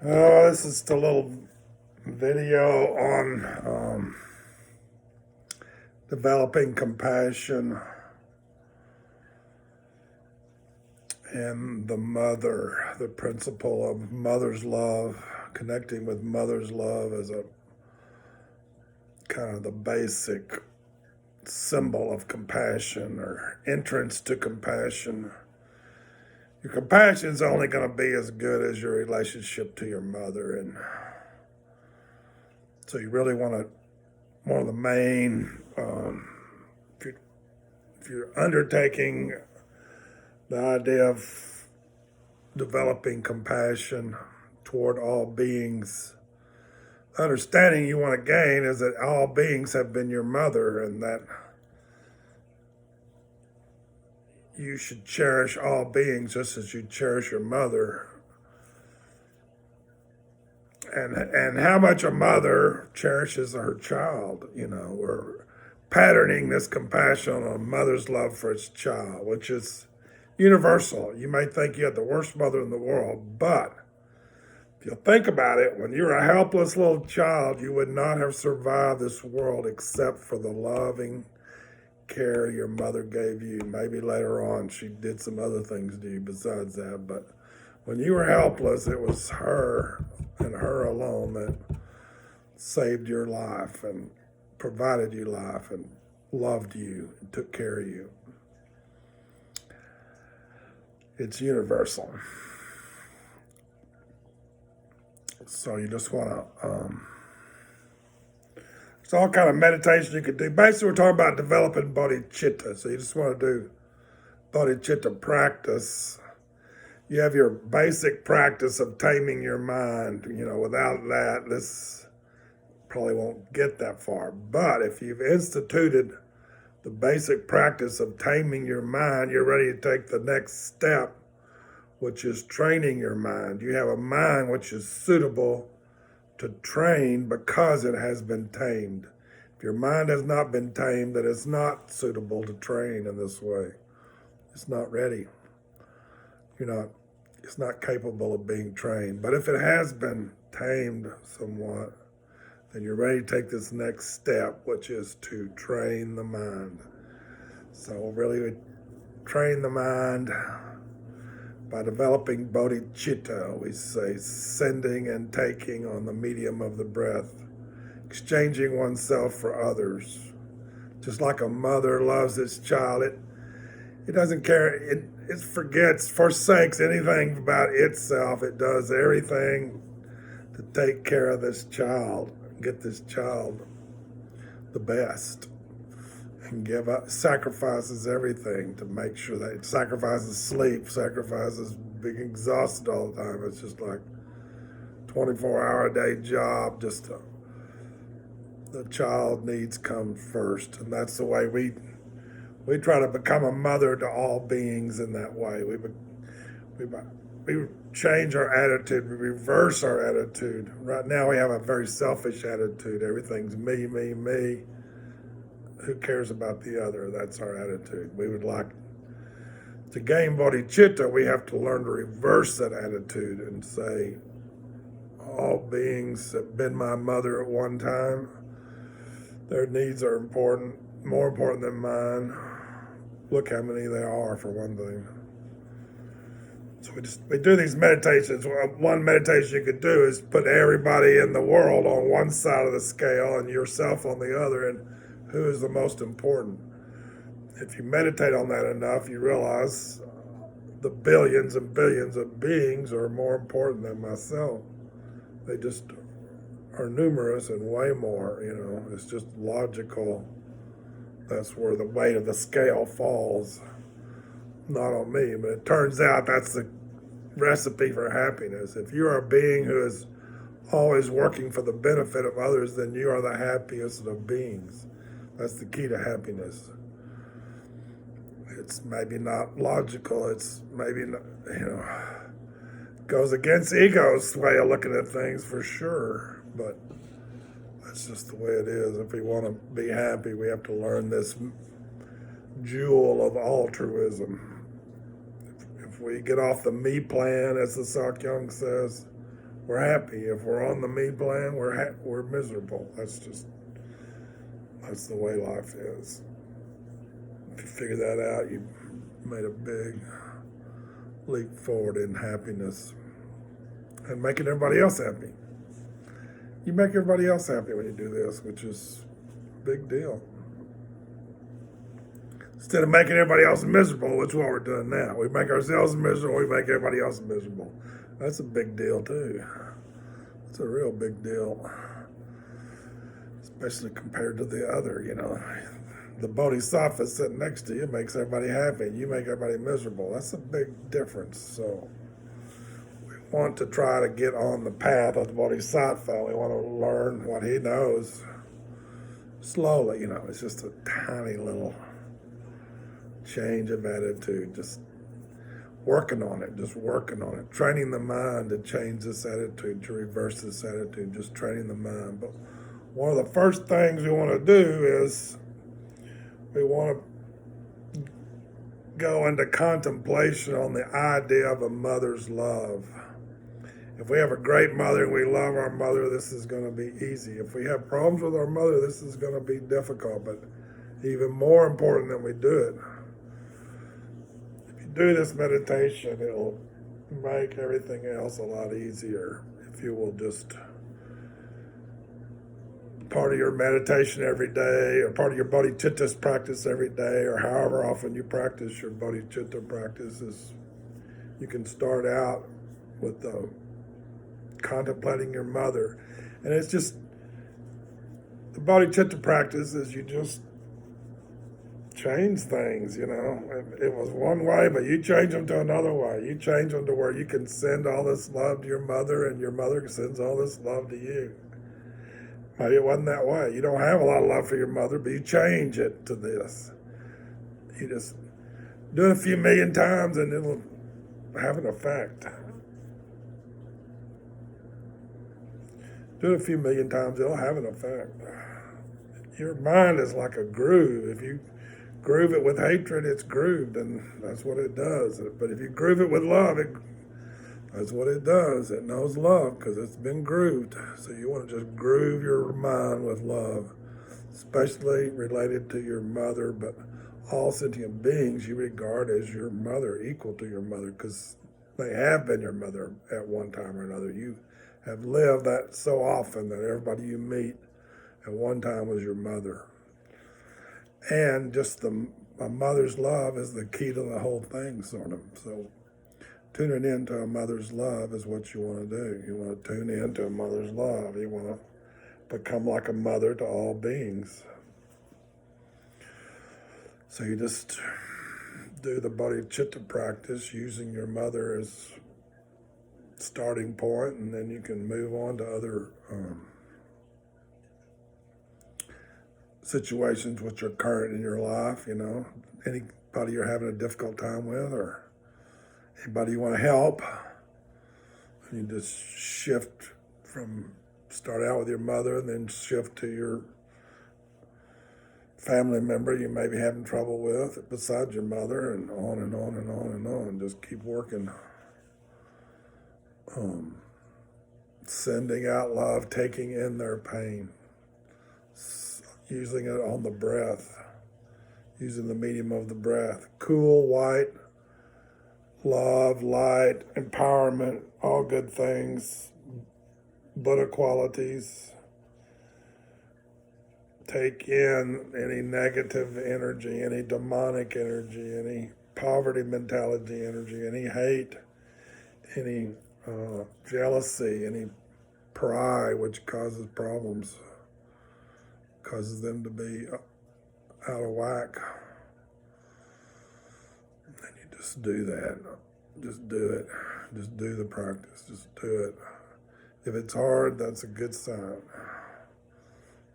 This is the little video on developing compassion and the mother, the principle of mother's love, connecting with mother's love as a kind of the basic symbol of compassion or entrance to compassion. Your compassion is only going to be as good as your relationship to your mother, and so you really want to, one of the main, if you're undertaking the idea of developing compassion toward all beings, the understanding you want to gain is that all beings have been your mother, and that you should cherish all beings just as you cherish your mother. And how much a mother cherishes her child, we're patterning this compassion on a mother's love for its child, which is universal. You may think you have the worst mother in the world, but if you think about it, when you were a helpless little child, you would not have survived this world except for the loving care your mother gave you. Maybe later on she did some other things to you besides that, but when you were helpless, it was her and her alone that saved your life and provided you life and loved you and took care of you. It's universal. So you just want to, it's all kind of meditation you could do. Basically, we're talking about developing bodhichitta. So you just want to do bodhichitta practice. You have your basic practice of taming your mind. Without that, this probably won't get that far. But if you've instituted the basic practice of taming your mind, you're ready to take the next step, which is training your mind. You have a mind which is suitable to train because it has been tamed. If your mind has not been tamed, then it's not suitable to train in this way. It's not ready. It's not capable of being trained. But if it has been tamed somewhat, then you're ready to take this next step, which is to train the mind. So really we train the mind by developing bodhichitta. We say sending and taking on the medium of the breath, exchanging oneself for others. Just like a mother loves its child, it doesn't care, it forsakes anything about itself. It does everything to take care of this child, get this child the best, and sacrifices everything to make sure that it sacrifices sleep, sacrifices being exhausted all the time. It's just like 24-hour-a-day job, the child needs come first. And that's the way we try to become a mother to all beings in that way. We change our attitude, we reverse our attitude. Right now we have a very selfish attitude. Everything's me, me, me. Who cares about the other? That's our attitude. We would like to gain bodhicitta. We have to learn to reverse that attitude and say, all beings have been my mother at one time. Their needs are important, more important than mine. Look how many there are, for one thing. So we do these meditations. One meditation you could do is put everybody in the world on one side of the scale and yourself on the other, and who is the most important. If you meditate on that enough, you realize the billions and billions of beings are more important than myself. They just are numerous and way more, It's just logical. That's where the weight of the scale falls. Not on me, but it turns out that's the recipe for happiness. If you are a being who is always working for the benefit of others, then you are the happiest of beings. That's the key to happiness. It's maybe not logical. It's maybe not, goes against ego's way of looking at things for sure. But that's just the way it is. If we want to be happy, we have to learn this jewel of altruism. If we get off the me plan, as the Sakyong says, we're happy. If we're on the me plan, we're miserable. That's the way life is. If you figure that out, you made a big leap forward in happiness and making everybody else happy. You make everybody else happy when you do this, which is a big deal. Instead of making everybody else miserable, which is what we're doing now. We make ourselves miserable, we make everybody else miserable. That's a big deal too. It's a real big deal. Especially compared to the other, The bodhisattva sitting next to you makes everybody happy, and you make everybody miserable. That's a big difference. So we want to try to get on the path of the bodhisattva. We want to learn what he knows slowly. It's just a tiny little change of attitude, just working on it, training the mind to change this attitude, to reverse this attitude, just training the mind. But one of the first things we want to do is we want to go into contemplation on the idea of a mother's love. If we have a great mother and we love our mother, this is going to be easy. If we have problems with our mother, this is going to be difficult, but even more important that we do it. If you do this meditation, it'll make everything else a lot easier. If you will just part of your meditation every day, or part of your bodhichitta practice every day, or however often you practice your bodhichitta practices, you can start out with contemplating your mother. And it's just, the bodhichitta practice is you just change things, It was one way, but you change them to another way. You change them to where you can send all this love to your mother, and your mother sends all this love to you. Maybe it wasn't that way. You don't have a lot of love for your mother, but you change it to this. You just do it a few million times and it'll have an effect. Do it a few million times, it'll have an effect. Your mind is like a groove. If you groove it with hatred, it's grooved, and that's what it does. But if you groove it with love, that's what it does. It knows love because it's been grooved. So you want to just groove your mind with love, especially related to your mother, but all sentient beings you regard as your mother, equal to your mother, because they have been your mother at one time or another. You have lived that so often that everybody you meet at one time was your mother. And just a mother's love is the key to the whole thing, sort of. So tuning into a mother's love is what you want to do. You want to tune into a mother's love. You want to become like a mother to all beings. So you just do the bodhichitta practice using your mother as starting point, and then you can move on to other situations which are current in your life, anybody you're having a difficult time with, or anybody you want to help. You just start out with your mother and then shift to your family member you may be having trouble with besides your mother, and on and on and on and on. Just keep working. Sending out love, taking in their pain, using it on the breath, using the medium of the breath. Cool, white, love, light, empowerment, all good things, Buddha qualities. Take in any negative energy, any demonic energy, any poverty mentality energy, any hate, any jealousy, any pride, which causes problems, causes them to be out of whack. And you just do that. Just do it. Just do the practice. Just do it. If it's hard, that's a good sign.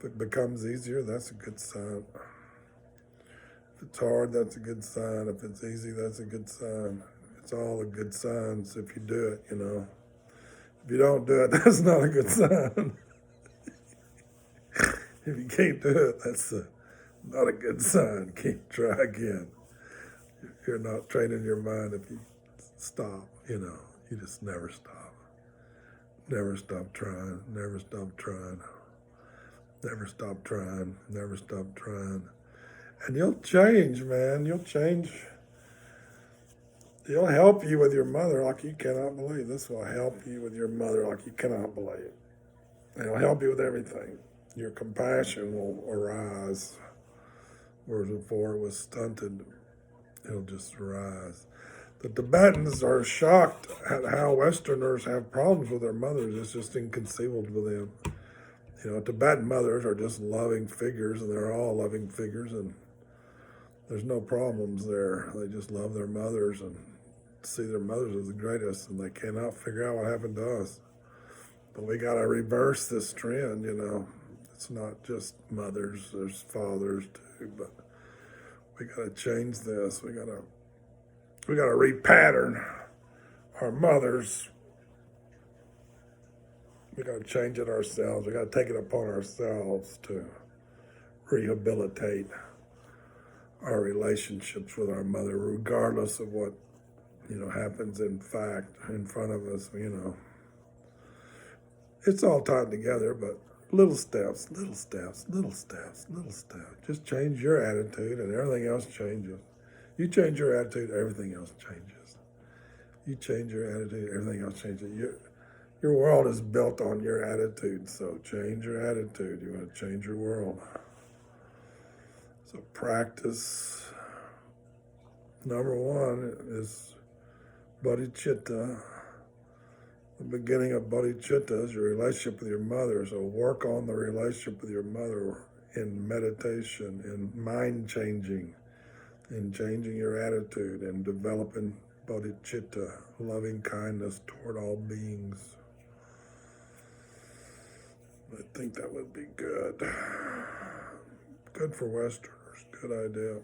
If it becomes easier, that's a good sign. If it's hard, that's a good sign. If it's easy, that's a good sign. It's all a good signs if you do it, If you don't do it, that's not a good sign. If you can't do it, that's not a good sign. Try again. You're not training your mind if you stop, You just never stop. Never stop trying, never stop trying, never stop trying, never stop trying. And you'll change, man. You'll change. He'll help you with your mother like you cannot believe. This will help you with your mother like you cannot believe. It'll help you with everything. Your compassion will arise, whereas before it was stunted. It'll just arise. The Tibetans are shocked at how Westerners have problems with their mothers. It's just inconceivable to them. You know, Tibetan mothers are just loving figures, and they're all loving figures, and there's no problems there. They just love their mothers and see their mothers as the greatest, and they cannot figure out what happened to us. But we got to reverse this trend, you know. It's not just mothers, there's fathers too, but we got to change this. We got to repattern our mothers. We got to change it ourselves. We got to take it upon ourselves to rehabilitate our relationships with our mother, regardless of what, you know, happens in fact in front of us. You know, it's all tied together, but little steps, little steps, little steps, little steps. Just change your attitude, and everything else changes. You change your attitude, everything else changes. You change your attitude, everything else changes. Your world is built on your attitude, so change your attitude. You want to change your world. So practice. Number one is bodhichitta. The beginning of bodhichitta is your relationship with your mother. So work on the relationship with your mother in meditation, in mind changing, in changing your attitude, and developing bodhichitta, loving kindness toward all beings. I think that would be good. Good for Westerners. Good idea.